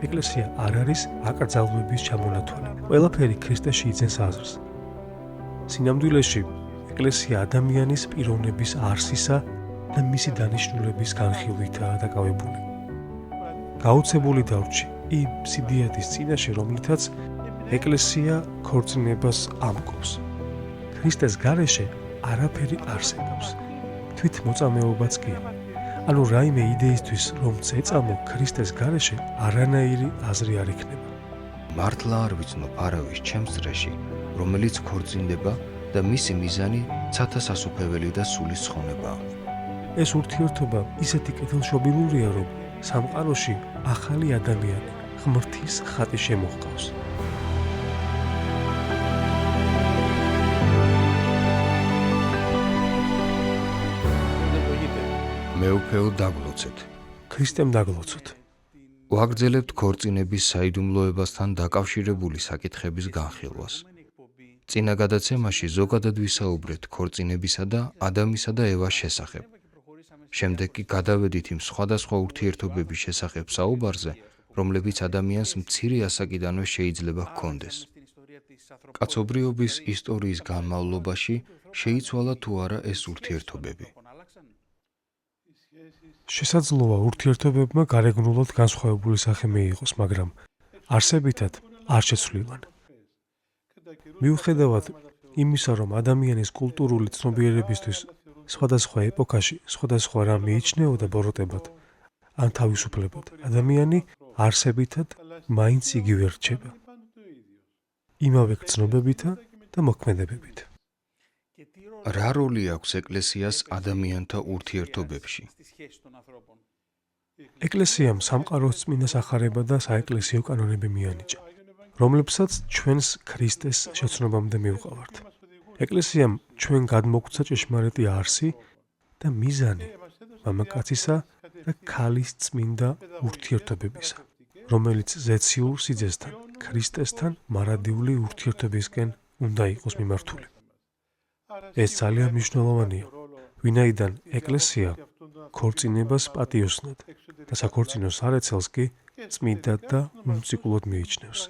ეკლესია არ არის აკრძალვების ჩამონათვალი. ყველაფერი ქრისტეში იძენს აზრს. სინამდვილეში ეკლესია ადამიანის პიროვნების არსისა და მისი დანიშნულების განხილვითაა დაკავებული. გაუცებული დარჩი იმ სიდიადის წინაშე, რომლითაც ეკლესია ქორწინებას ამკობს. ქრისტეს გარეშე არაფერი არსებობს. თვით მოწამეობაც კი. ანუ რაიმე იდეისთვის რომ წეწამო ქრისტეს გარეშე არანაირი აზრი არ იქნება. მართლა არ ვიცნობ არავის ჩემს წრეში, რომელიც ქორწინდება და მისი მიზანი ცათა სასუფეველი და სულის ცხონებაა. ეს ურთიერთობა ისეთი კეთილშობილურია, რომ სამყაროში ახალი ადამიანი, ღმრთის ხატი შემოჰყავს. მეუფეო დაგლოცეთ. ქრისტემ დაგლოცოთ. ვაგრძელებთ ქორწინების საიდუმლოებასთან დაკავშირებული საკითხების განხილვას. წინა გადაცემაში ზოგადად ვისაუბრეთ ქორწინებისა და ადამისა და ევას შესახებ. შემდეგ კი გადავედით იმ სხვადასხვა ურთიერთობების შესახებ საუბარზე, რომლებიც ადამიანს მცირე ასაკიდანვე შეიძლება ჰქონდეს. კაცობრიობის ისტორიის განმავლობაში შეიცვალა თუ არა ეს ურთიერთობები. შესაძლოა ურთიერთობებმა გარეგნულად განსხვავებული სახე მიიღოს, მაგრამ არსებითად არ შეცვლილან. მიუხედავად იმისა, რომ ადამიანის კულტურული ცნობიერებისთვის სხვადასხვა ეპოქაში სხვადასხვა რამ მიიჩნეოდა ბოროტებად ან თავისუფლებად, ადამიანი არსებითად მაინც იგივე რჩება. იმავე გრძნობებითა და მოქმედებებით. რა როლი აქვს ეკლესიას ადამიანთა ურთიერთობებში? ეკლესიამ სამყაროს წმინდა სახარება და საეკლესიო კანონები მიანიჭა, რომლებსაც ჩვენს ქრისტეს შეცნობამდე მივყავართ. ეკლესიამ ჩვენ გადმოგვცა ჭეშმარიტი არსი და მიზანი მამაკაცისა და ქალის წმინდა ურთიერთობებისა, რომელიც ზეციურ სიძესთან, ქრისტესთან მარადიული ურთიერთობისკენ უნდა იყოს მიმართული. ეს ძალიან მნიშვნელოვანია, ვინაიდან ეკლესია ქორწინებას პატიოსნად და საქორწინო სარეცელს კი წმინდად და უმციკლოდ მიიჩნევს.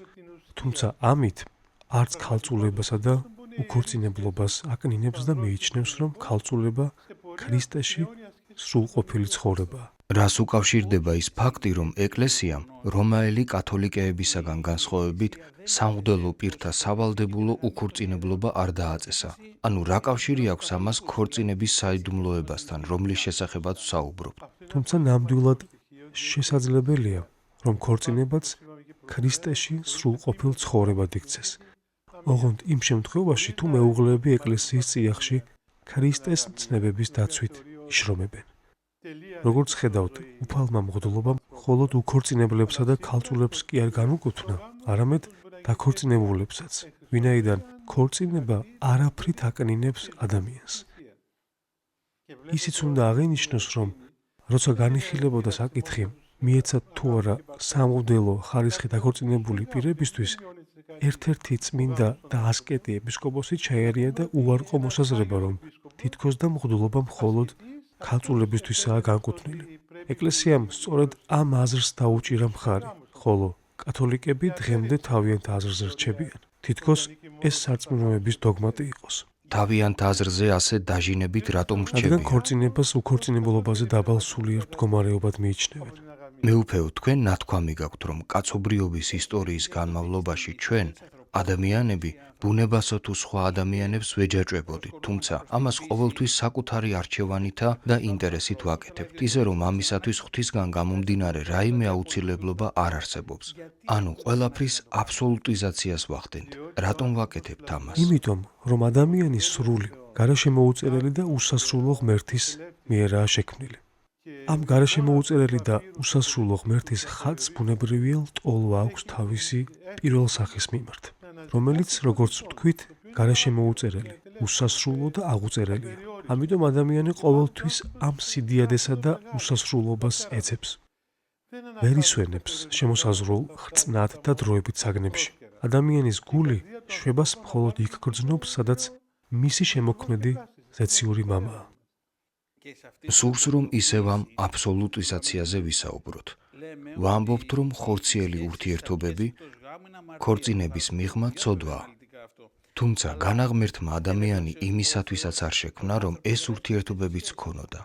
თუმცა ამით არც ქალწულებასა და უქორწინებლობას აკნინებს და მიიჩნევს, რომ ქალწულება ქრისტეში სრულყოფილი ცხოვრებაა. რას უკავშირდება ის ფაქტი, რომ ეკლესიამ რომაელი კათოლიკეებისაგან განსხვავებით სამღვდელო პირთა სავალდებულო უქორწინებლობა არ დააწესა? ანუ რა კავშირი აქვს ამას ქორწინების საიდუმლოებასთან, რომლის შესახებაც ვსაუბრობთ? თუმცა ნამდვილად შესაძლებელია, რომ ქორწინებაც ქრისტეში სრულყოფილ ცხოვრებად იქცეს. ოღონდ იმ შემთხვევაში, თუ მეუღლეები ეკლესიის წიაღში ქრისტეს ცნებების დაცვით იშრომებენ. როგორც ხედავთ, უფალმა მღვდლობამ მხოლოდ უქორწინებლებსა და ქალწულებს კი არ განუკუთვნა, არამედ დაქორწინებულებსაც, ვინაიდან ქორწინება არაფრით აკნინებს ადამიანს. ისიც უნდა აღინიშნოს, რომ როცა განიხილებოდა საკითხი, მიეცათ თუ არა სამღვდელო ხარისხით დაქორწინებული პირებისთვის, ერთ-ერთი წმინდა და ასკეტი ეპისკოპოსი ჩაერია და უარყო მოსაზრება, რომ თითქოს და მღვდლობა მხოლოდ ქალწულებისთვისაა განკუთვნილი. ეკლესიამ სწორედ ამ აზრს დაუჭირა მხარი, ხოლო კათოლიკები დღემდე თავიანთ აზრზე რჩებიან. თითქოს ეს სარწმუნოების დოგმატი იყოს. თავიანთ აზრზე ასე დაჟინებით რატომ რადგან რჩებიან? ქორწინებას უქორწინებლობაზე დაბალ სულიერ მდგომარეობად მიიჩნევენ. მეუფეო, თქვენ ნათქვამი გაქვთ, რომ კაცობრიობის ისტორიის განმავლობაში ჩვენ, ადამიანები, ბუნებასო თუ სხვა ადამიანებს ვეჯაჭვებოდით, თუმცა ამას ყოველთვის საკუთარი არჩევანითა და ინტერესით ვაკეთებთ, ისე რომ ამისათვის ღვთისგან გამომდინარე რაიმე აუცილებლობა არ არსებობს. ანუ ყველაფრის აბსოლუტიზაციას ვახდენთ. რატომ ვაკეთებთ ამას? იმიტომ, რომ ადამიანი სრული, გარშემოუწერელი და უსასრულო ღმერთის მიერაა შექმნილი. ამ გარშემოუწერელი და უსასრულო ღმერთის ხატს ბუნებრივია ლტოლვა აქვს თავისი პირველ სახის მიმართ, რომელიც, როგორც ვთქვით, გარშემოუწერელი, უსასრულო და აღუწერელია. ამიტომ ადამიანი ყოველთვის ამ სიდიადესა და უსასრულობას ეძებს. ვერ ისვენებს შემოსაზღვრულ ხრწნად და დროებით საგნებში. ადამიანის გული შვებას მხოლოდ იქ გრძნობს, სადაც მისი შემოქმედი ზეციური მამაა. სურს რომ ისევ ამ აბსოლუტიზაციაზე ვისაუბროთ. ვამბობთ, რომ ხორციელი ურთიერთობები, ქორწინების მიღმა ცოდვაა. თუმცა განაღმერთმა ადამიანი იმისათვისაც არ შექმნა, რომ ეს ურთიერთობებიც ქონოდა.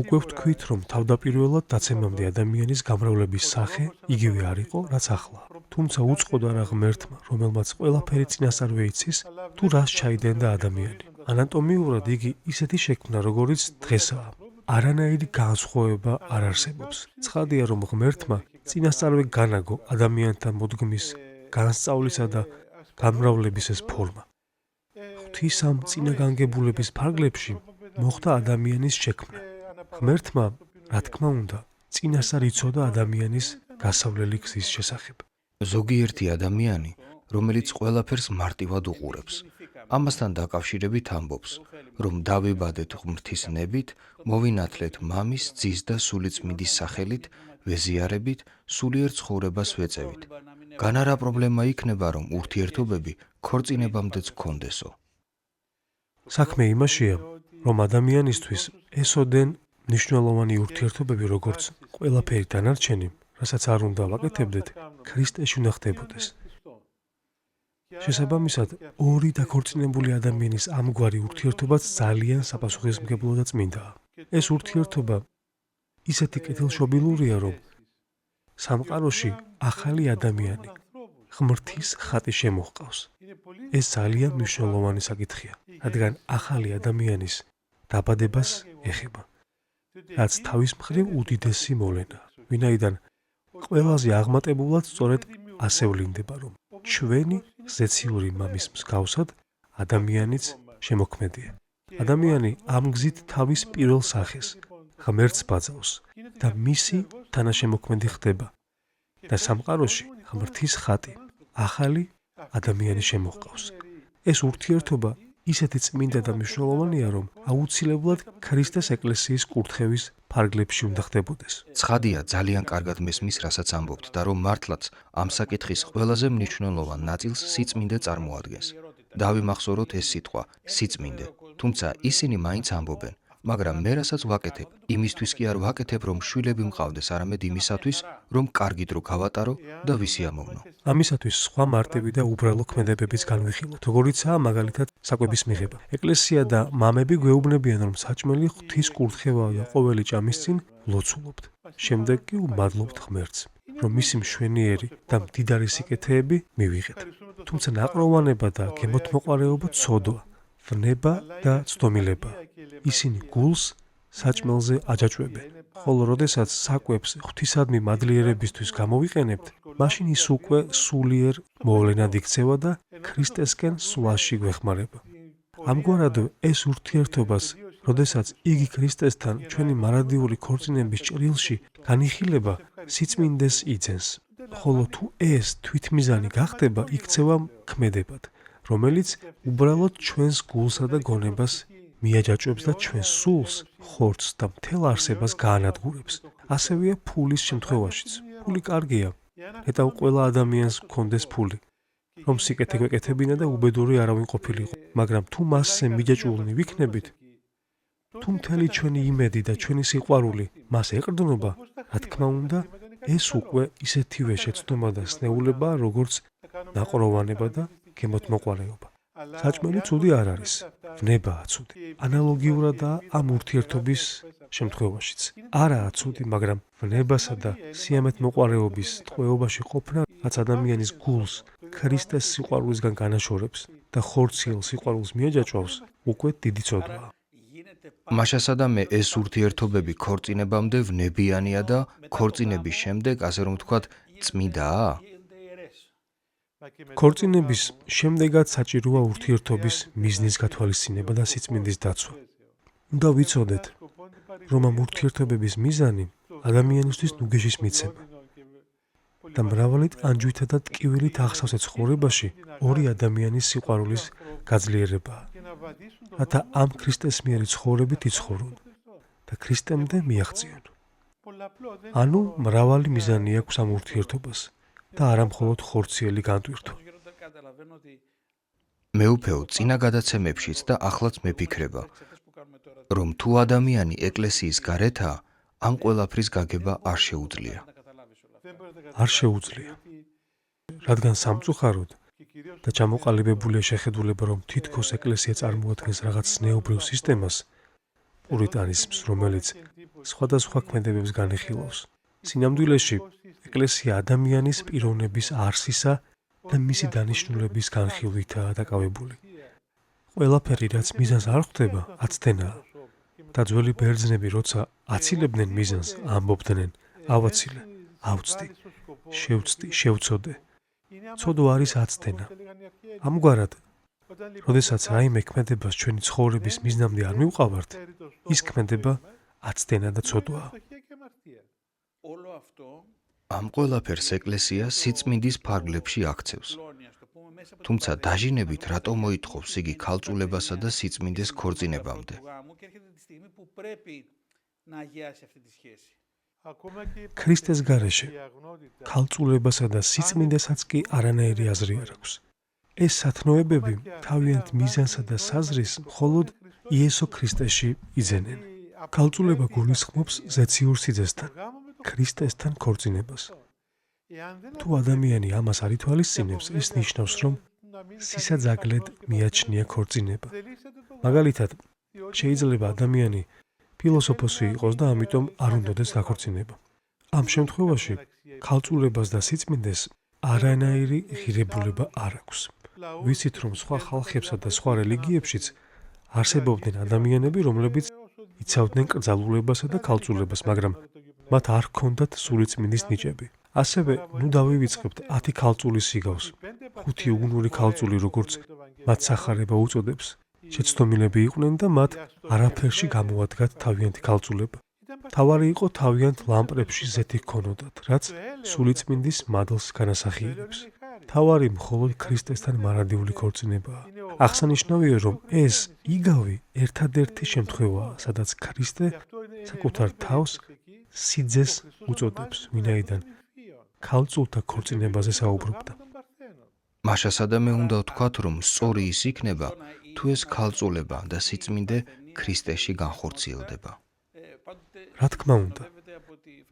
უკვე ვთქვით, რომ თავდაპირველად დაცემამდე ადამიანის გამრავლების სახე იგივე არ იყო, რაც ახლა. თუმცა უწყოდა რა ღმერთმა, რომელმაც ყველაფერი წინასწარვე იცის, თუ რას ჩაიდენდა ადამიანი. ანატომიურად იგი ისეთი შექმნა, როგორიც დღესაა. არანაირი განსხვავება არ არსებობს. ცხადია, რომ ღმერთმა წინასწარვე განაგო ადამიანთან მოდგმის, განსწავლისა და გამრავლების ეს ფორმა. ღვთის ამ წინაგანგებულების ფარგლებში მოხდა ადამიანის შექმნა. ღმერთმა, რა თქმა უნდა, წინასწარ იცოდა ადამიანის გასავლელი გზის შესახებ. ზოგიერთი ადამიანი, რომელიც ყველაფერს მარტივად უყურებს, ამასთან დაკავშირებით ამბობს, რომ დავიბადეთ ღმრთის ნებით, მოვინათლეთ მამის, ძის და სულიწმინდის სახელით, ვეზიარებით, სულიერ ცხოვრებას ვეწევით. განარა პრობლემა იქნება, რომ ურთიერთობები ქორწინებამდეც გქონდესო. საქმე იმაშია, რომ ადამიანისთვის ესოდენ მნიშვნელოვანი ურთიერთობები, როგორც ყველაფერი დანარჩენი, რასაც არ უნდა ვაკეთებდეთ, ქრისტეში უნდა ხდებოდეს. შესაბამისად, ორი დაქორწინებული ადამიანის ამგვარი ურთიერთობაც ძალიან საპასუხისმგებლო და წმინდაა. ეს ურთიერთობა ისეთი კეთილშობილურია, რომ სამყაროში ახალი ადამიანი, ღმრთის ხატი შემოჰყავს. ეს ძალიან მნიშვნელოვანი საკითხია, რადგან ახალი ადამიანის დაბადებას ეხება, რაც თავის მხრივ უდიდესი მოვლენაა, ვინაიდან ყველაზე აღმატებულად სწორედ ასე ვლინდება, რომ ჩვენი ზეციური მამის მსგავსად ადამიანიც შემოქმედია. ადამიანი ამ გზით თავის პირველ სახეს, ღმერთს ბაძავს და მისი თანაშემოქმედი ხდება და სამყაროში ღმრთის ხატი, ახალი ადამიანი შემოჰყავს. ეს ურთიერთობა ისეთი წმინდა და მნიშვნელოვანია, რომ აუცილებლად ქრისტეს ეკლესიის კურთხევის ფარგლებში უნდა ხდებოდეს. ცხადია, ძალიან კარგად მესმის, რასაც ამბობთ და რომ მართლაც ამ საკითხის ყველაზე მნიშვნელოვან ნაწილს სიწმინდე წარმოადგენს. დავიმახსოვროთ ეს სიტყვა, სიწმინდე, თუმცა ისინი მაინც ამბობენ, მაგრამ მე რასაც ვაკეთებ, იმისთვის კი არ ვაკეთებ, რომ შვილები მყავდეს, არამედ იმისათვის, რომ კარგი დრო გავატარო და ვისიამოვნო. ამისათვის სხვა მარტივი და უბრალო ქმედებებიც განვიხილოთ, როგორიცაა მაგალითად საკვების მიღება. ეკლესია და მამები გვეუბნებიან, რომ საჭმელი ღვთის კურთხევაა და ყოველი ჭამის წინ ვლოცულობთ. შემდეგ კი ვმადლობთ ღმერთს, რომ მისი მშვენიერი და მდიდარი სიკეთეები მივიღეთ. თუმცა ნაყროვანება და გემოთმოყვარეობა ცოდვა, ვნება და ცდომილება. ისინი გულს საჭმელზე აჯაჭვებენ. ხოლო როდესაც საკვებს ღვთისადმი მადლიერებისთვის გამოვიყენებთ, მაშინ ის უკვე სულიერ მოვლენად იქცევა და ქრისტესკენ სვლაში გვეხმარება. ამგვარად ეს ურთიერთობას, როდესაც იგი ქრისტესთან ჩვენი მარადიული ქორწინების ჭრილში განიხილება, სიწმინდეს იძენს. ხოლო თუ ეს თვითმიზანი გახდება, იქცევა ქმედებად, რომელიც უბრალოდ ჩვენს გულსა და გონებას მიაჯაჭვებს და ჩვენს სულს, ხორცს და მთელ არსებას გაანადგურებს. ასევეა ფულის შემთხვევაშიც. ფული კარგია, ნეტავ ყველა ადამიანს გქონდეს ფული, რომ სიკეთე გვეკეთებინა და უბედური არავინ ყოფილიყო. მაგრამ თუ მასზე მიჯაჭვულნი ვიქნებით, თუ მთელი ჩვენი იმედი და ჩვენი სიყვარული მას ეყრდნობა, რა თქმა უნდა, ეს უკვე ისეთივე შეცდომა და სნეულებაა, როგორც ნაყროვანება და გემოთმოყვარეობა. საჭმელი ცუდი არ არის, ვნებაა ცუდი. ანალოგიურადაა ამ ურთიერთობის შემთხვევაშიც. არაა ცუდი, მაგრამ ვნებასა და სიამეთმოყვარეობის ტყვეობაში ყოფნა, რაც ადამიანის გულს ქრისტეს სიყვარულისგან განაშორებს და ხორციელ სიყვარულს მიაჯაჭვავს, უკვე დიდი ცოდვაა. მაშასა და მე ეს ურთიერთობები ქორწინებამდე ვნებიანია და ქორწინების შემდეგ, ასე რომ ვთქვათ, წმიდაა? ქორწინების შემდეგაც საჭიროა ურთიერთობის მიზნის გათვალისწინება და სიწმინდის დაცვა. უნდა ვიცოდეთ, რომ ამ ურთიერთობების მიზანი ადამიანისთვის ნუგეშის მიცემა და მრავალი ტანჯვითა და ტკივილით ახსავსე ცხოვრებაში ორი ადამიანის სიყვარულის გაძლიერებაა, რათა ამ ქრისტესმიერი ცხოვრებით იცხოვრონ და ქრისტემდე მიაღწიონ. ანუ მრავალი მიზანი აქვს ამ ურთიერთობას და არა მხოლოდ ხორციელი განტვირთვა. მეუფეო, წინა გადაცემებშიც და ახლაც მეფიქრება, რომ თუ ადამიანი ეკლესიის გარეთაა, ამ ყველაფრის გაგება არ შეუძლია. არ შეუძლია. რადგან სამწუხაროდ და ჩამოყალიბებულია შეხედულება, რომ თითქოს ეკლესია წარმოადგენს რაღაც ზნეობრივ სისტემას, პურიტანიზმს, რომელიც სხვადასხვა ქმედებებს განიხილავს. სინამდვილეში, ეკლესია ადამიანის პიროვნების არსისა და მისი დანიშნულების განხილვითაა დაკავებული. ყველაფერი, რაც მიზანს არ ხვდება, აცდენაა. და ძველი ბერძნები, როცა აცილებდნენ მიზანს, ამბობდნენ: ავაცილე, ავწდი, შევწდი, შევწოდე. ცოდვა არის აცდენა. ამგვარად, როდესაც რაიმე ქმედებას ჩვენი ცხოვრების მიზნამდე არ მივყავართ, ის ქმედება აცდენა და ცოდვაა. ამ ყველაფერს ეკლესია სიწმინდის ფარგლებში აქცევს. თუმცა დაჟინებით რატომ მოითხოვს იგი ქალწულებასა და სიწმინდეს ქორწინებამდე? ქრისტეს გარეშე ქალწულებასა და სიწმინდესაც კი არანაირი აზრი არ აქვს. ეს სათნოებები თავიანთ მიზანსა და საზრისს მხოლოდ იესო ქრისტეში იძენენ. ქალწულება გულისხმობს ზეციურ სიძესთან, ქრისტესთან ქორწინებას. თუ ადამიანი ამას არ ითვალისწინებს, ეს ნიშნავს, რომ სისაძაგლედ მიაჩნია ქორწინება. მაგალითად, შეიძლება ადამიანი ფილოსოფოსი იყოს და ამიტომ არ უნდადეს დაქორწინება. ამ შემთხვევაში ქალწულებას და სიწმინდეს არანაირი ღირებულება არ აქვს. ვიცით, რომ სხვა ხალხებსა და სხვა რელიგიებშიც არსებობდნენ ადამიანები, რომლებიც იცავდნენ კრძალულებასა და ქალწულებას, მაგრამ მათ არ ჰქონდათ სულიწმინდის ნიჭები. ასევე, ნუ დავივიწყებთ 10 ქალწულის სიგავს. 5 უგუნური ქალწული, როგორც მათ სახარება უწოდებს, შეცდომილები იყვნენ და მათ არაფერში გამოადგათ თავიანთი ქალწულება. თავარი იყო თავიანთ ლამპრებში ზეთი ჰქონოდათ, რაც სულიწმინდის მადლს განასახიერებს. თავარი მხოლოდ ქრისტესთან მარადიული ქორწინებაა. აღსანიშნავია, რომ ეს იგავი ერთადერთი შემთხვევაა, სადაც ქრისტე საკუთარ თავს სიძეს უწოდებს, ვინაიდან ქალწულთა ქორწინებაზე საუბრობდა. მაშასადამე უნდა ვთქვათ, რომ სწორი ის იქნება, თუ ეს ქალწულება და სიწმინდე ქრისტეში განხორციელდება. რა თქმა უნდა,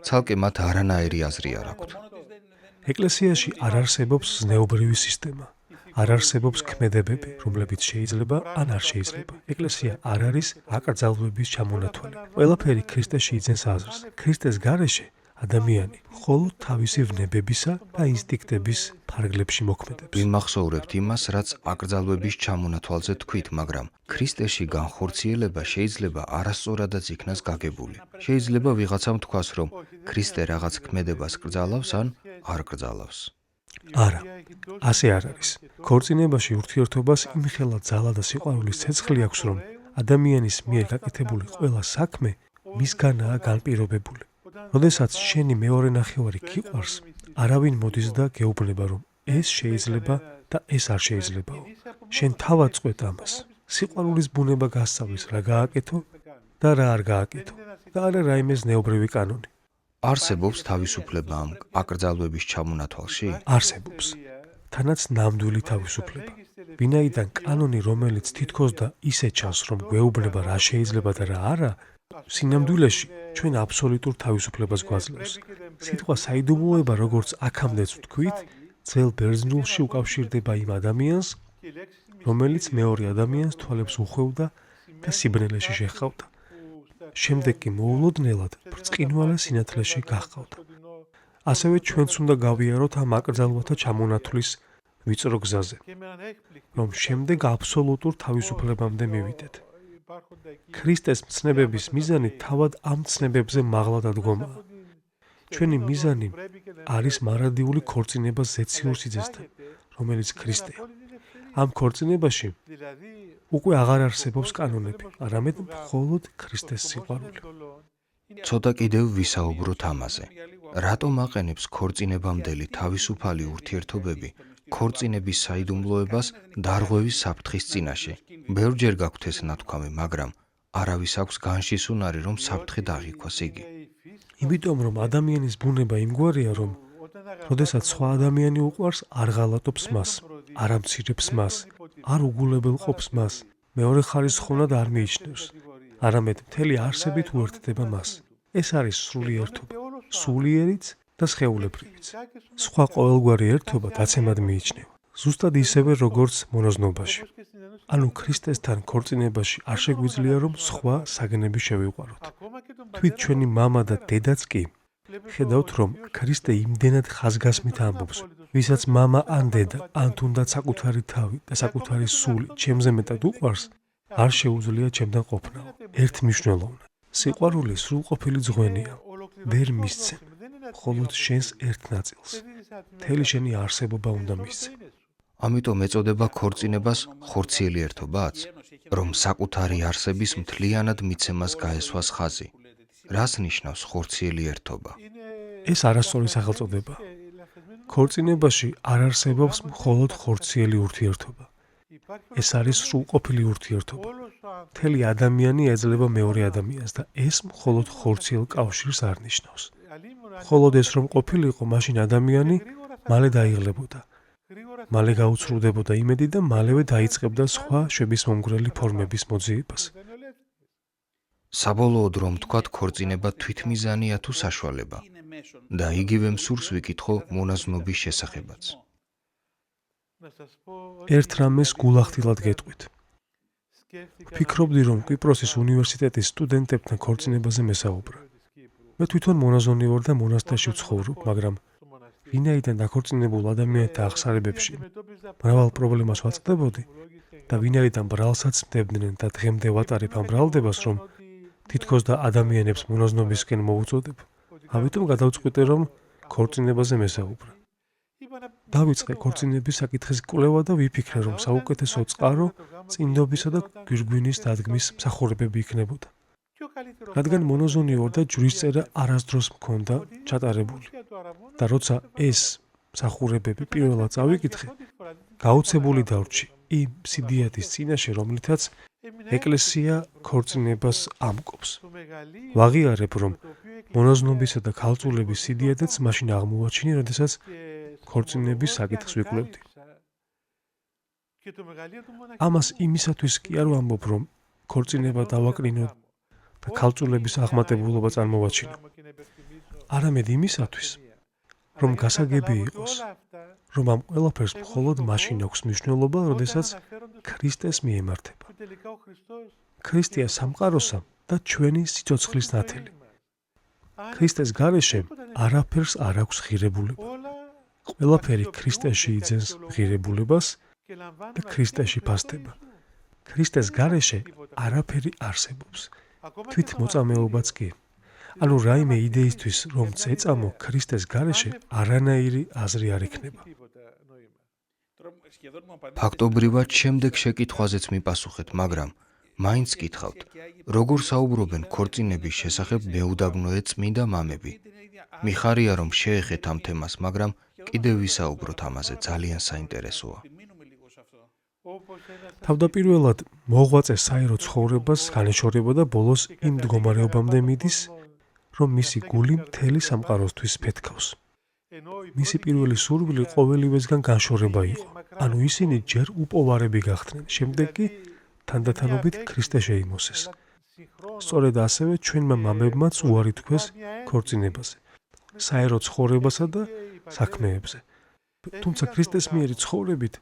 ცალკე მათ არანაირი აზრი არ აქვთ. ეკლესიაში არ არსებობს ზნეობრივი სისტემა. არ არსებობს ქმედებები, რომლებიც შეიძლება ან არ შეიძლება. ეკლესია არ არის აკრძალვების ჩამონათვალი. ყველაფერი ქრისტეში იძენს აზრს. ქრისტეს გარეშე ადამიანი მხოლოდ თავისი ვნებებისა და ინსტინქტების ფარგლებში მოქმედებს. ვიმახსოვრებთ იმას, რაც აკრძალვების ჩამონათვალზე თქვით, მაგრამ ქრისტეში განხორციელება შეიძლება არასწორადაც იქნას გაგებული. შეიძლება ვიღაცამ თქვას, რომ ქრისტე რაღაც ქმედებას კრძალავს ან არ კრძალავს. არა, ასე არ არის. ქორწინებაში ურთიერთობას იმხელა ძალა და სიყვარულის ცეცხლი აქვს, რომ ადამიანის მიერ გაკეთებული ყველა საქმე მისგანაა განპირობებული. როდესაც შენი მეორე ნახევარი გიყვარს, არავინ მოდის და გეუბნება, რომ ეს შეიძლება და ეს არ შეიძლებაო. შენ თავად წყვეტ ამას. სიყვარულის ბუნება გასწავლის რა გააკეთო და რა არ გააკეთო და არა რაიმე ზნეობრივი კანონი. არსებობს თავისუფლება ამ აკრძალვების ჩამონათვალში? არსებობს. თანაც ნამდვილი თავისუფლება. ვინაიდან კანონი, რომელიც თითქოს და ისე ჩანს, რომ გვეუბნება რა შეიძლება და რა არა, სინამდვილეში ჩვენ აბსოლუტურ თავისუფლებას გვაძლევს. სიტყვა საიდუმლოება, როგორც აქამდეც ვთქვით, ძველ ბერძნულში უკავშირდება იმ ადამიანს, რომელიც მეორე ადამიანს თვალებს უხვევდა და სიბნელეში შეჰყავდა. შემდეგ კი მოულოდნელად ბრწყინვალე სინათლეში გაჰყავდა. ასევე ჩვენც უნდა გავიაროთ ამ აკრძალვათა ჩამონათვლის ვიწრო გზაზე, რომ შემდეგ აბსოლუტურ თავისუფლებამდე მივიდეთ. ქრისტეს მცნებების მიზანი თავად ამ მცნებებზე მაღლა დადგომაა. ჩვენი მიზანი არის მარადიული ქორწინება ზეციურ სიძესთან, რომელიც ქრისტეა. ამ ქორწინებაში უკვე აღარ არსებობს კანონები, არამედ მხოლოდ ქრისტეს სიყვარული. ცოტა კიდევ ვისაუბროთ ამაზე. რატომ აყენებს ქორწინებამდელი თავისუფალი ურთიერთობები ქორწინების საიდუმლოებას დარღვევის საფრთხის წინაშე? ბევრჯერ გაქვთ ეს ნათქვამი, მაგრამ არავის აქვს განშისუნარი, რომ საფრთხე დაღიქვას იგი. იმიტომ რომ ადამიანის ბუნება იმგვარია, რომ როდესაც სხვა ადამიანი უყვარს, არ ღალატობს მას, არ ამცირებს მას, არ უგულებელყოფს მას, მეორე ხარისხოვნად არ მიიჩნევს, არამედ მთელი არსებით უერთდება მას. ეს არის სრული ერთობა, სულიერიც და სხეულებრივიც. სხვა ყოველგვარი ერთობა დაცემად მიიჩნევა. ზუსტად ისევე, როგორც მონაზვნობაში. ანუ ქრისტესთან ქორწინებაში არ შეგვიძლია, რომ სხვა საგნები შევიყვაროთ. თვით ჩვენი მამა და დედაც კი ხედავთ, რომ ქრისტე იმდენად ხაზგასმით ამბობს, ვისაც მამა ან დედა, ან თუნდაც საკუთარი თავი და საკუთარი სული ჩემზე მეტად უყვარს, არ შეუძლია ჩემთან ყოფნაო. ერთმნიშვნელოვნად. სიყვარული სრულყოფილი ძღვენია. ვერ მისცემ, მხოლოდ შენს ერთ ნაწილს. მთელი შენი არსებობა უნდა მისცე. ამიტომ ეწოდება ქორწინებას ხორციელი ერთობაც, რომ საკუთარი არსების მთლიანად მიცემას გაესვას ხაზი. რას ნიშნავს ხორციელი ერთობა? ეს არასწორი სახელწოდებაა. ქორწინებაში არ არსებობს მხოლოდ ხორციელი ურთიერთობა. ეს არის სრულყოფილი ურთიერთობა. მთელი ადამიანი ეძლევა მეორე ადამიანს და ეს მხოლოდ ხორციელ კავშირს არ ნიშნავს. მხოლოდ ეს რომ ყოფილიყო, მაშინ ადამიანი მალე დაიღლებოდა. მალე გაუცრუდებოდა იმედი და მალევე დაიწყებდა სხვა შვებისმომგვრელი ფორმების მოძიებას. საბოლოოდ რომ თქვათ ქორწინება თვითმიზანია თუ საშუალება და იგივე მსურს ვიკითხო მონაზვნობის შესახებაც. ერთ რამეს გულახდილად გეტყვით. ვფიქრობდი, რომ კვიპროსის უნივერსიტეტის სტუდენტებთან ქორწინებაზე მესაუბრა. მე თვითონ მონაზონი ვარ და მონასტერში ვცხოვრობ, მაგრამ ვინაიდან დაქორწინებულ ადამიანთა აღსარებებში მრავალ პრობლემას ვაწყდებოდი და ვინაიდან ბრალსაც მდებდნენ და დღემდე ვატარებ ამ ბრალდებას, რომ თითქოს და ადამიანებს მონაზნობისკენ მოვუწოდებ, ამიტომ გადავწყვიტე, რომ ქორწინებაზე მესაუბრა. დავიწყე ქორწინების საკითხის კვლევა და ვიფიქრე, რომ საუკეთესო წყარო წინდობისა და გვირგვინის დადგმის მსახურებები იქნებოდა. რადგან მონაზონი ვარ და ჯვრისწერა არასდროს მქონდა ჩატარებული და როცა ეს მსახურებები პირველად წავიკითხე, გაოცებული დავრჩი იმ სიდიადის წინაშე, რომლითაც ეკლესია ქორწინებას ამკობს. ვაღიარებ, რომ მონაზნობისა და ქალწულების სიდიადეც მაშინ აღმოვაჩინე, როდესაც ქორწინების საკითხს ვიკვლევდი. ამას იმისათვის კი არ ვამბობ, რომ ქორწინება დავაკრინო და ქალწულების აღმატებულობა წარმოვაჩინო. არამედ იმისათვის, რომ გასაგები იყოს, რომ ამ ყველაფერს მხოლოდ მაშინ აქვს მნიშვნელობა, როდესაც ქრისტეს მიემართება. ქრისტეა სამყაროსა და ჩვენი სიცოცხლის ნათელი. ქრისტეს გარეშე არაფერს არ აქვს ღირებულება. ყველაფერი ქრისტეში იძენს ღირებულებას და ქრისტეში ფასდება. ქრისტეს გარეშე არაფერი არსებობს. თვით მოწამეობაც კი. ანუ რაიმე იდეისთვის, რომ წეწამო ქრისტეს გარეშე არანაირი აზრი არ იქნება. ფაქტობრივად შემდეგ შეკითხვაზეც მიპასუხეთ, მაგრამ მაინც კითხავთ, როგორ საუბრობენ ქორწინების შესახებ მეუდაბნოე წმინდა მამები. მიხარია რომ შეეხეთ ამ თემას, მაგრამ კიდევ ვისაუბროთ ამაზე, ძალიან საინტერესოა. თავდაპირველად მოღვაწე საერო ცხოვრებას განეშორება და ბოლოს იმ მდგომარეობამდე მიდის, რომ მისი გული მთელი სამყაროსთვის ფეთქავს. მისი პირველი სურვილი ყოველივესგან განშორება იყო, ანუ ისინი ჯერ უპოვარები გახდნენ, შემდეგ კი თანდათანობით ქრისტე შეიმოსეს. სწორედ ასევე ჩვენმა მამებმაც უარი თქვეს ქორწინებაზე, საერო ცხოვრებასა და საქმეებზე. თუმცა ქრისტეს მიერი ცხოვრებით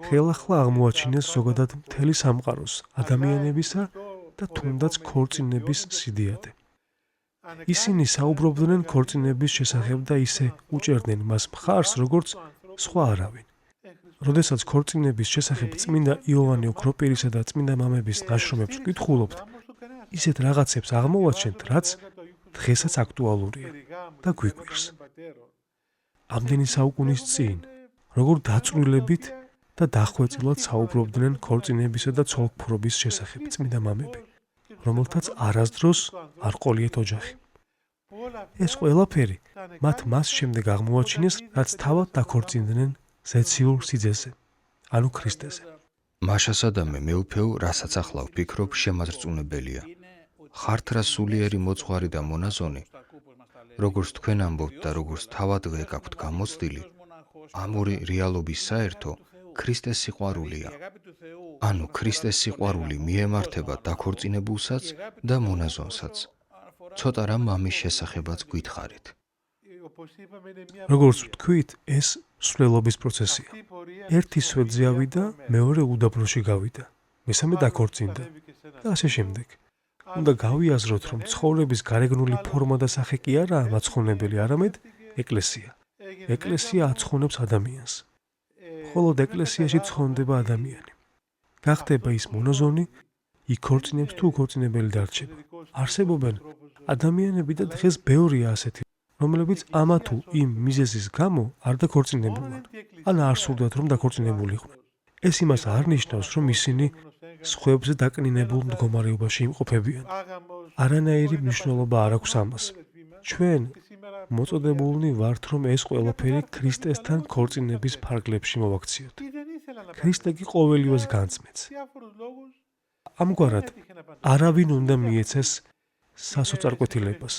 ხელახლა აღმოაჩინეს ზოგადად მთელი სამყაროს, ადამიანებისა და თუნდაც ქორწინების სიდიადე. ისინი საუბრობდნენ ქორწინების შესახებ და ისე უჭერდნენ მას მხარს, როგორც სხვა არავინ. როდესაც ქორწინების შესახებ წმინდა იოანე ოქროპირისა და წმინდა მამების ნაშრომებს ვკითხულობთ, ისეთ რაღაცებს აღმოვაჩენთ, რაც დღესაც აქტუალურია და გვიკვირს. ამდენი საუკუნის წინ, როგორ დაწვრილებით და დახვეწილად საუბრობდნენ ქორწინებისა და ცოლქმრობის შესახებ წმინდა მამები, რომელთაც არასდროს არ ყოლიათ ოჯახი. ეს ყველაფერი მათ მას შემდეგ აღმოაჩინეს, რაც თავად დაქორწინდნენ ზეციურ სიძეზე, ანუ ქრისტეზე. მაშასა და მე მეუფეო, რასაც ახლა ვფიქრობ, შემაძრწუნებელია. ხართ რა სულიერი მოძღვარი და მონაზონი, როგორც თქვენ ამბობთ და როგორც თავად დღე გაქვთ გამოცდილი, ამ ორი რეალობის საერთო ქრისტეს სიყვარულია. ანუ ქრისტეს სიყვარული მიემართება დაქორწინებულსაც და მონაზონსაც. ცოტა რამ მამის შესახებაც გითხარით. როგორც ვთქვით, ეს სვლელობის პროცესია. ერთი სვეტზე ავიდა, მეორე უდაბნოში გავიდა, მესამე დაქორწინდა და ასე შემდეგ. უნდა გავიაზროთ, რომ ცხოვრების გარეგნული ფორმა და სახე კი არაა მაცხოვნებელი, არამედ ეკლესია. ეკლესია აცხოვნებს ადამიანს. მხოლოდ ეკლესიაში ცხონდება ადამიანი. გახდება ის მონოზონი, იქორწინებს თუ უქორწინებელი დარჩება. არსებობენ ადამიანები და დღეს ბევრია ასეთი, რომლებიც ამა თუ იმ მიზეზის გამო არ დაქორწინებულან, ან არ სურდათ რომ დაქორწინებულიყვნენ. ეს იმას არ ნიშნავს, რომ ისინი სხვებზე დაკნინებულ მდგომარეობაში იმყოფებიან. არანაირი მნიშვნელობა არ აქვს ამას. ჩვენ მოწოდებულნი ვართ, რომ ეს ყველაფერი ქრისტესთან ქორწინების ფარგლებში მოვაქციოთ. ქრისტე კი ყოველივეს განწმენს. ამგვარად, არავინ უნდა მიეცეს სასოწარკვეთილებას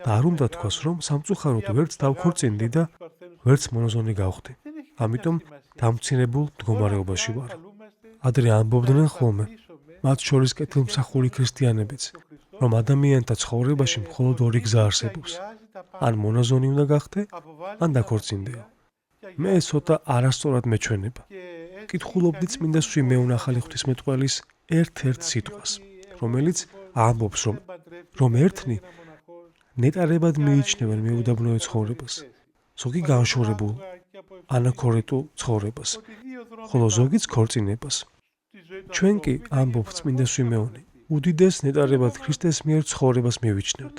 და არ უნდა თქვას, რომ სამწუხაროდ ვერც დავქორწინდი და ვერც მონოზონი გავხდი. ამიტომ დამცინებულ მდგომარეობაში ვარ. ადრე ამბობდნენ ხოლმე, მათ შორის კეთილმსახური ქრისტიანებიც, რომ ადამიანთა ცხოვრებაში მხოლოდ ორი გზა არსებობს. ან მონოზონი უნდა გახდე, ან დაქორწინდეო. მე ცოტა არასწორად მეჩვენება. კითხულობდი წმინდა სვიმეონ ახალი ღვთისმეტყველის ერთ-ერთ სიტყვას, რომელიც ამბობს, რომ ერთნი ნეტარებად მიიჩნევენ მეუდაბნოე ცხოვრებას, ზოგი განშორებულ, ანაქორეტულ ცხოვრებას, ხოლო ზოგიც ქორწინებას. ჩვენ კი, ამბობს წმინდა სვიმეონი, უდიდეს ნეტარებად ქრისტეს მიერ ცხოვრებას მივიჩნევთ.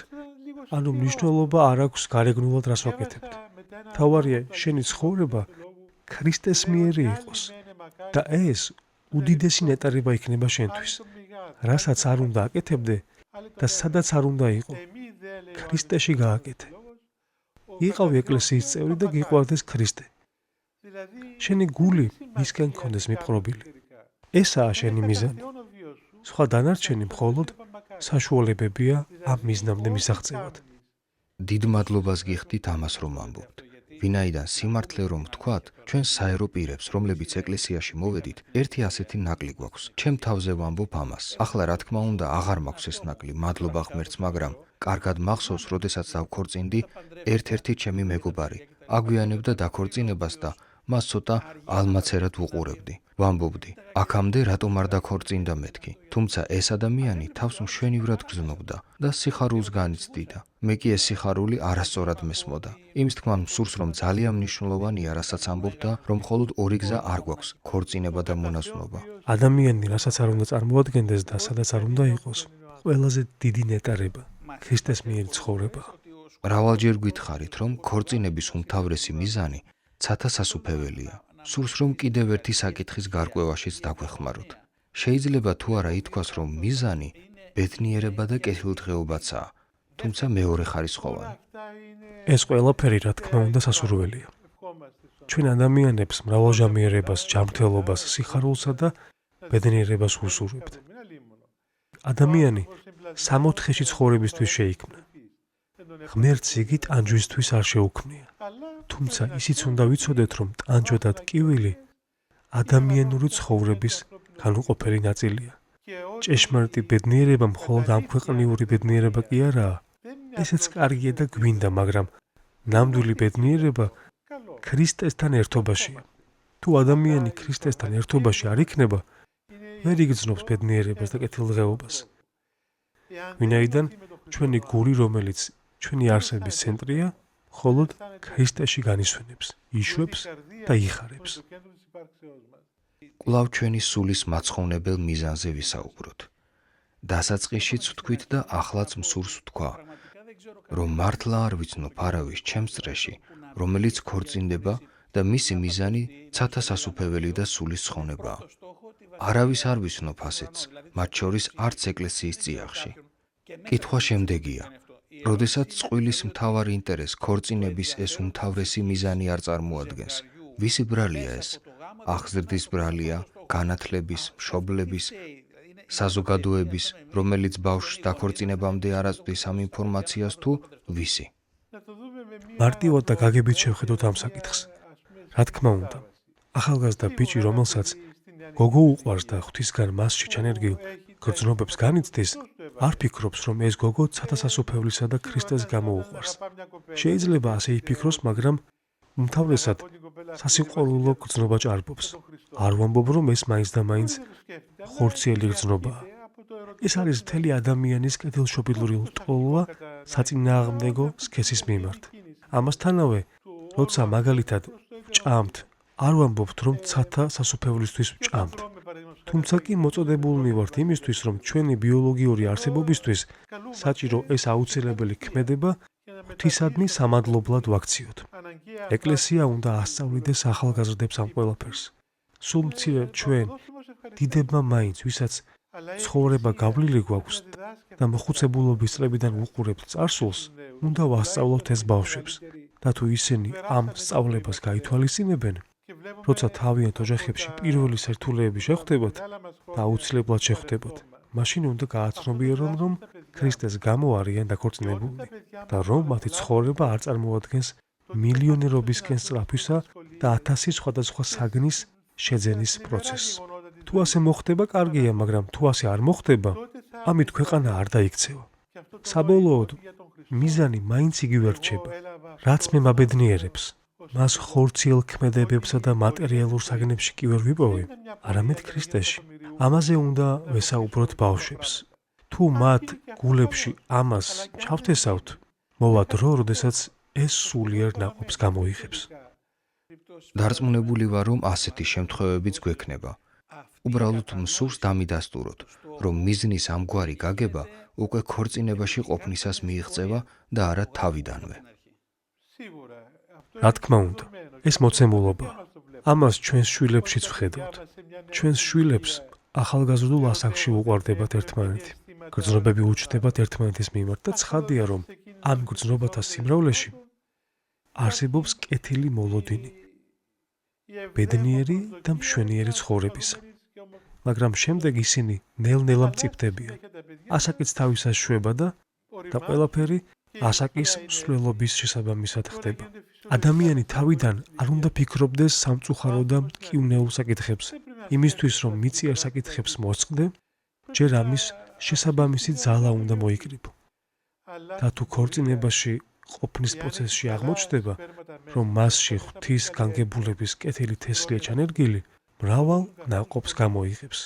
ანუ მნიშვნელობა არ აქვს გარეგნულად რას ვაკეთებთ. თავარია შენი ცხოვრება ქრისტეს მიერი იყოს და ეს უდიდესი ნეტარება იქნება შენთვის. რასაც არ უნდა აკეთებდე და სადაც არ უნდა იყო, ქრისტეში გააკეთე. იყავი ეკლესიის წევრი და გიყვარდეს ქრისტე. შენი გული მისკენ გქონდეს მიპყრობილი. ესაა შენი მიზანი. სხვა დანარჩენი მხოლოდ საშუალებებია ამ მიზნამდე მისაღწევად. დიდ მადლობას გიხდით ამას რომ ამბობთ. ვინაიდან სიმართლე რომ ვთქვათ, ჩვენ საერო პირებს, რომლებიც ეკლესიაში მოვედით, ერთი ასეთი ნაკლი გვაქვს. ჩემ თავზე ვამბობ ამას. ახლა რა თქმა უნდა, აღარ მაქვს ეს ნაკლი, მადლობა ღმერთს, მაგრამ კარგად მახსოვს, როდესაც დავქორწინდი, ერთ-ერთი ჩემი მეგობარი აგვიანებდა დაქორწინებას და მას ცოტა ალმაცერად ვუყურებდი. ვამბობდი, აქამდე რატომ არ დაქორწინდა მეთქი, თუმცა ეს ადამიანი თავს მშვენივრად გრძნობდა და სიხარულს განიცდიდა. მე კი ეს სიხარული არასწორად მესმოდა. იმის თქმა მსურს, რომ ძალიან მნიშვნელოვანია, რასაც ამბობდა, რომ მხოლოდ ორი გზა არ გვაქვს, ქორწინება და მონაზვნობა. ადამიანი რასაც არ უნდა წარმოადგენდეს და სადაც არ უნდა იყოს, ყველაზე დიდი ნეტარება ქრისტეს მიერ ცხოვრება. მრავალჯერ გითხარით, რომ ქორწინების უმთავრესი მიზანი ცათა სასუფეველია. სურს რომ კიდევ ერთი საკითხის გარკვევაშიც დაგვეხმაროთ. შეიძლება თუ არა ითქვას, რომ მიზანი ბედნიერება და კეთილდღეობაცაა, თუმცა მეორე ხარისხოვანი. ეს ყველაფერი რა თქმა უნდა სასურველია. ჩვენ ადამიანებს მრავალჟამიერებას, ჯანმრთელობას, სიხარულსა და ბედნიერებას ვუსურვებთ. ადამიანი სამოთხეში ცხოვრებისთვის შეიქმნა. ღმერთს იგი ტანჯვისთვის არ შეუქმნია. თუმცა ისიც უნდა ვიცოდეთ, რომ ტანჯვა და ტკივილი ადამიანური ცხოვრების განუყოფელი ნაწილია. ჭეშმარიტი ბედნიერება მხოლოდ ამქვეყნიური ბედნიერება კი არაა. ესეც კარგია და გვინდა, მაგრამ ნამდვილი ბედნიერება ქრისტესთან ერთობაშია. თუ ადამიანი ქრისტესთან ერთობაში არ იქნება, ვერ იგრძნობს ბედნიერებას და კეთილდღეობას. ვინაიდან ჩვენი გული, რომელიც ჩვენი არსების ცენტრია, მხოლოდ ქრისტეში განისვენებს, იშვებს და იხარებს. კვლავ ჩვენი სულის მაცხოვნებელ მიზანზე ვისაუბროთ. დასაწყისშიც ვთქვით და ახლაც მსურს ვთქვა, რომ მართლა არ ვიცნობ არავის ჩემს წრეში, რომელიც ქორწინდება და მისი მიზანი ცათა სასუფეველი და სულის ცხონებაა. არავის არ ვიცნობ ასეთს, მათ შორის არც ეკლესიის წიაღში. კითხვა შემდეგია. როდესაც წყვილის მთავარ ინტერესს ქორწინების ეს უმთავრესი მიზანი არ წარმოადგენს, ვისი ბრალია ეს? აღზრდის ბრალია, განათლების, მშობლების, საზოგადოების, რომელიც ბავშვს დაქორწინებამდე არ აწვდის ამ ინფორმაციას თუ ვისი? მარტივად და გაგებით შევხედოთ ამ საკითხს. რა თქმა უნდა, ახალგაზრდა ბიჭი, რომელსაც გოგო უყვარს და ღვთისგან მასში ჩანერგილ გრძნობებს განიცდის, არ ფიქრობს, რომ ეს გოგო ცათასასופევლისა და ქრისტეს გამოუყვარს. შეიძლება ასე იფიქროს, მაგრამ უმთავრესად სასიყვარულო გრძნობა ჭარბობს. არ ვამბობ, რომ ეს მაინც და მაინც ხორციელი გრძნობაა. ეს არის მთელი ადამიანის კეთილშობილური ლტოლვა საწინააღმდეგო სქესის მიმართ. ამასთანავე, როცა მაგალითად ვჭამთ, არ ვამბობთ, რომ ცათა სასופევლისთვის ვჭამთ. თუმცა კი მოწოდებულნი ვართ იმისთვის, რომ ჩვენი ბიოლოგიური არსებობისთვის საჭირო ეს აუცილებელი ქმედება ღვთისადმი სამადლებლად ვაქციოთ. ეკლესია უნდა ასწავლიდეს ახალგაზრდებს ამ ყველაფერს. სულ მცირე ჩვენ, დიდებმა მაინც, ვისაც ცხოვრება გავლილი გვაქვს და მოხუცებულობის წლებიდან ვუყურებთ წარსულს, უნდა ვასწავლოთ ეს ბავშვებს და თუ ისინი ამ სწავლებას გაითვალისწინებენ, როცა თავიანთ ოჯახებში პირველი სერთულეები შეხვდებათ და აუცილებლად შეხვდებათ, მაშინ უნდა გააცნობიერონ, რომ ქრისტეს გამო არიან დაქორწინებულნი და რომ მათი ცხოვრება არ წარმოადგენს მილიონერობისკენ სწრაფვისა და 1000 სხვადასხვა საგნის შეძენის პროცესს. თუ ასე მოხდება, კარგია, მაგრამ თუ ასე არ მოხდება, ამით ქვეყანა არ დაიქცევა. საბოლოოდ, მიზანი მაინც იგივე რჩება, რაც მე მაბედნიერებს. მას ხორციელ ქმედებებსა და მატერიალურ საგნებში კი ვერ ვიპოვე, არამედ ქრისტეში. ამაზე უნდა ვესაუბროთ ბავშვებს. თუ მათ გულებში ამას ჩავთესავთ, მოვა დრო, როდესაც ეს სულიერ ნაყოფს გამოიღებს. დარწმუნებული ვარ, რომ ასეთი შემთხვევებიც გვექნება. უბრალოდ მსურს დამიდასტუროთ, რომ მიზნის ამგვარი გაგება უკვე ქორწინებაში ყოფნისას მიიღწევა და არა თავიდანვე. რა თქმა უნდა, ეს მოცემულობაა. ამას ჩვენს შვილებშიც ვხედავთ. ჩვენს შვილებს ახალგაზრდულ ასაკში უყვარდებათ ერთმანეთი. გრძნობები უჩნდებათ ერთმანეთის მიმართ და ცხადია, რომ ამ გრძნობათა სიმრავლეში არსებობს კეთილი მოლოდინი, ბედნიერი და მშვენიერი ცხოვრებისა. მაგრამ შემდეგ ისინი ნელ-ნელა მწიფდებიან. ასაკიც თავისას შვება და ყველაფერი ასაკის მსვლელობის შესაბამისად ხდება. ადამიანი თავიდან არ უნდა ფიქრობდეს სამწუხარო და მტკივნეულ საკითხებზე. იმისთვის, რომ მიწიერ საკითხებს მოსწყდე, ჯერ ამის შესაბამისი ძალა უნდა მოიკრიბო. და თუ ქორწინებაში ყოფნის პროცესში აღმოჩნდება, რომ მასში ღვთის განგებულების კეთილი თესლია ჩანერგილი, მრავალ ნაყოფს გამოიღებს.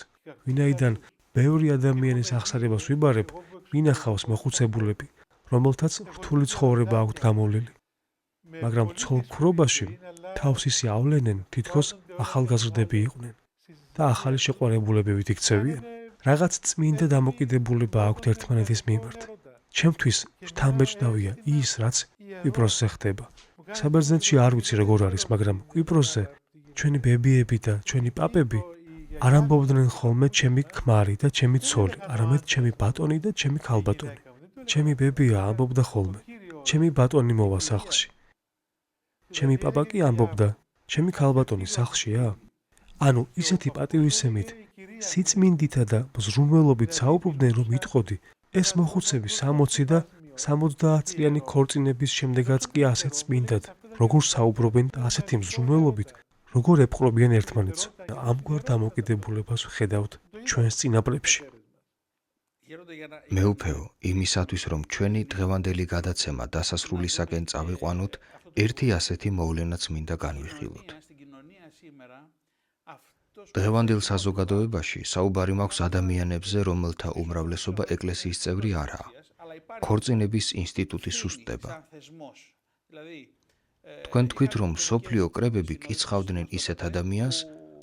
ვინაიდან ბევრი ადამიანის აღსარებას ვიბარებ, ვინახავს მოხუცებულები, რომელთაც რთული ცხოვრება აქვთ გამოვლილი. მაგრამ ცოლ-ქმრობაში თავს ისე ავლენენ, თითქოს ახალგაზრდები იყვნენ და ახალი შეყვარებულებებით იქცევიან. რაღაც წმინდა დამოკიდებულება აქვთ ერთმანეთის მიმართ. ჩემთვის შთამბეჭდავია ის, რაც კვიპროსზე ხდება. საბერძნეთში არ ვიცი როგორ არის, მაგრამ კვიპროსზე ჩვენი ბებიები და ჩვენი პაპები არ ამბობდნენ ხოლმე ჩემი ქმარი და ჩემი ცოლი, არამედ ჩემი ბატონი და ჩემი ქალბატონი. ჩემი ბებია ამბობდა ხოლმე, ჩემი ბატონი მოვა სახლში. ჩემი პაპა კი ამბობდა, ჩემი ქალბატონი სახლშია? ანუ ისეთი პატივისცემით, სიწმინდითა და მზრუნველობით საუბრობდნენ, რომ იტყოდი, ეს მოხუცები 60 და 70 წლიანი ქორწინების შემდეგაც კი ასეთ წმინდად, როგორ საუბრობენ და ასეთი მზრუნველობით, როგორ ეპყრობიან ერთმანეთს. ამგვარ დამოკიდებულებას ვხედავთ ჩვენს წინაპრებში. მეუფეო, იმისათვის, რომ ჩვენი დღევანდელი გადაცემა დასასრულისაკენ წავიყვანოთ, ერთი ასეთი მოვლენაც მინდა განვიხილოთ. დღევანდელ საზოგადოებაში საუბარი მაქვს ადამიანებზე, რომელთა უმრავლესობა ეკლესიის წევრი არაა. ქორწინების ინსტიტუტი სუსტდება. თქვენ თქვით, რომ მსოფლიო კრებები კიცხავდნენ ისეთ ადამიანს,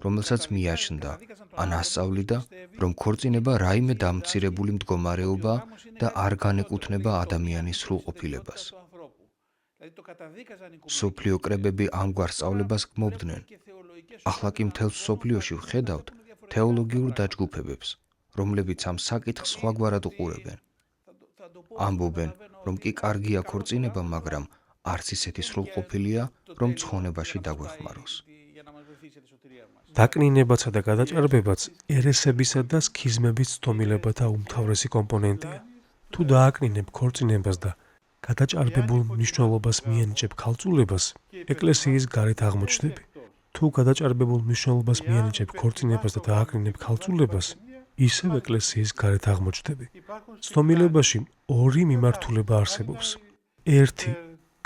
რომელსაც მიაჩნდა, ან ასწავლიდა, რომ ქორწინება რაიმე დამცირებული მდგომარეობაა და არ განეკუთვნება ადამიანის სრულყოფილებას. მსოფლიო კრებები ამგვარ სწავლებას გმობდნენ. ახლა კი მთელ მსოფლიოში ვხედავთ თეოლოგიურ დაჯგუფებებს, რომლებიც ამ საკითხს სხვაგვარად უყურებენ. ამბობენ, რომ კი კარგია ქორწინება, მაგრამ არც ისეთი სრულყოფილია, რომ ცხონებაში დაგვეხმაროს. დაკნინებაცა და გადაჭარბებაც ერესებისა და სქიზმების ცდომილებათა უმთავრესი კომპონენტია. თუ დააკნინებ ქორწინებას და გადაჭარბებულ მნიშვნელობას მიენიჭებ ქალწულებას, ეკლესიის გარეთ აღმოჩნდები. თუ გადაჭარბებულ მნიშვნელობას მიენიჭებ ქორწინებას და დააკნინებ ქალწულებას, ისევ ეკლესიის გარეთ აღმოჩნდები. ცნობილებაში ორი მიმართულება არსებობს. ერთი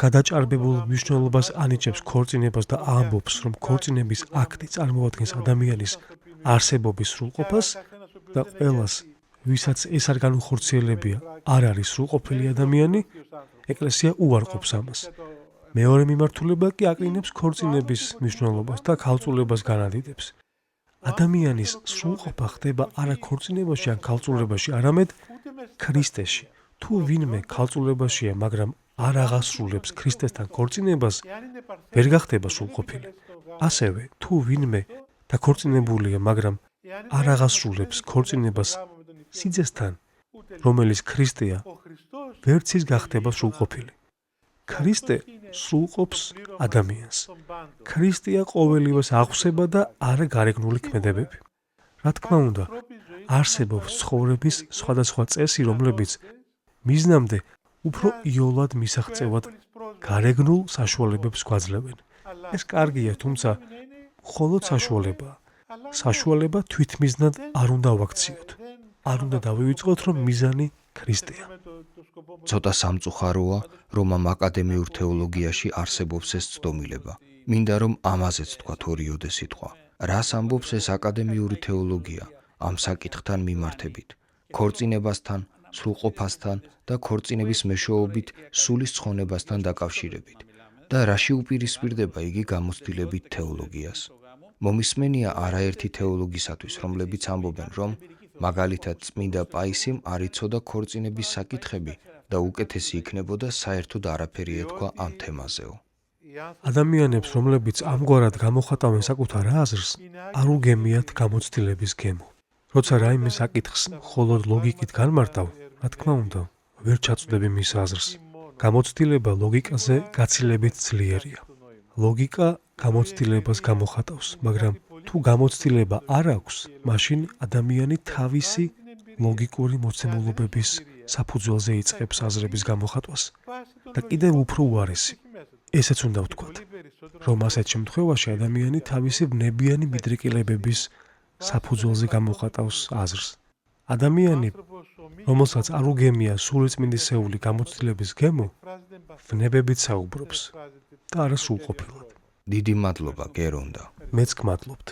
გადაჭარბებულ მნიშვნელობას ანიჭებს ქორწინებას და ამბობს, რომ ქორწინების აქტი წარმოადგენს ადამიანის არსებობის სრულყოფას და ყველას, ვისაც ეს არ განუხორციელებია, არ არის სრულყოფილი ადამიანი, ეკლესია უარყოფს ამას. მეორე მიმართულება კი აკრინებს ქორწინების მნიშვნელობას და ქალწულებას განადიდებს. ადამიანის სრულყოფა ხდება არა ქორწინებაში ან ქალწულებაში, არამედ ქრისტეში. თუ ვინმე ქალწულებაშია, მაგრამ არ აღასრულებს ქრისტესთან ქორწინებას, ვერ გახდება სრულყოფილი. ასევე, თუ ვინმე დაქორწინებულია, მაგრამ არ აღასრულებს ქორწინებას სიძესთან, რომელიც ქრისტეა, ვერც ის გახდება სრულყოფილი. ქრისტე სრულყოფს ადამიანს. ქრისტეა ყოველივეს აღვსება და არა გარეგნული ქმედებები. რა თქმა უნდა, არსებობს ცხოვრების სხვადასხვა წესი, რომლებიც მიზნამდე უფრო იოლად მისაღწევად გარეგნულ საშუალებებს გვაძლევენ. ეს კარგია, თუმცა მხოლოდ საშუალებაა. საშუალება თვითმიზნად არ უნდა ვაქციოთ. არ უნდა დავივიწყოთ, რომ მიზანი ქრისტეა. ცოტა სამწუხაროა, რომ ამ აკადემიურ თეოლოგიაში არსებობს ეს ცდომილება. მინდა რომ ამაზეც თქვათ ორიოდე სიტყვა. რას ამბობს ეს აკადემიური თეოლოგია ამ საკითხთან მიმართებით? ქორწინებასთან, სრულყოფასთან და ქორწინების მეშვეობით სულის ცხონებასთან დაკავშირებით და რაში უპირისპირდება იგი გამოცდილებით თეოლოგიას. მომისმენია არაერთი თეოლოგისათვის, რომლებიც ამბობენ, რომ მაგალითად წმინდა პაისიმ არ იცოდა ქორწინების საკითხები და უკეთესი იქნებოდა საერთოდ არაფერი ეთქვა ამ თემაზეო. ადამიანებს, რომლებიც ამგვარად გამოხატავენ საკუთარ აზრს, არ უგემიათ გამოცდილების გემო. როცა რაიმე საკითხს მხოლოდ ლოგიკით განმარტავ, რა თქმა უნდა, ვერ ჩაწვდები მის აზრს. გამოცდილება ლოგიკაზე გაცილებით ძლიერია. ლოგიკა გამოცდილებას გამოხატავს, მაგრამ თუ გამოცდილება არ აქვს, მაშინ ადამიანი თავისი ლოგიკური მოცემულობების საფუძველზე იწყებს აზრების გამოხატვას. და კიდევ უფრო უარესი, ესეც უნდა ვთქვათ, რომ ასეთ შემთხვევაში ადამიანი თავისი ვნებიანი მიდრეკილებების საფუძველზე გამოხატავს აზრს. ადამიანი, რომელსაც არ უგემია სულიწმინდისეული გამოცდილების გემო, ვნებებით საუბრობს და არა სრულყოფილად. დიდი მადლობა, გერონდა. მეც გმადლობთ.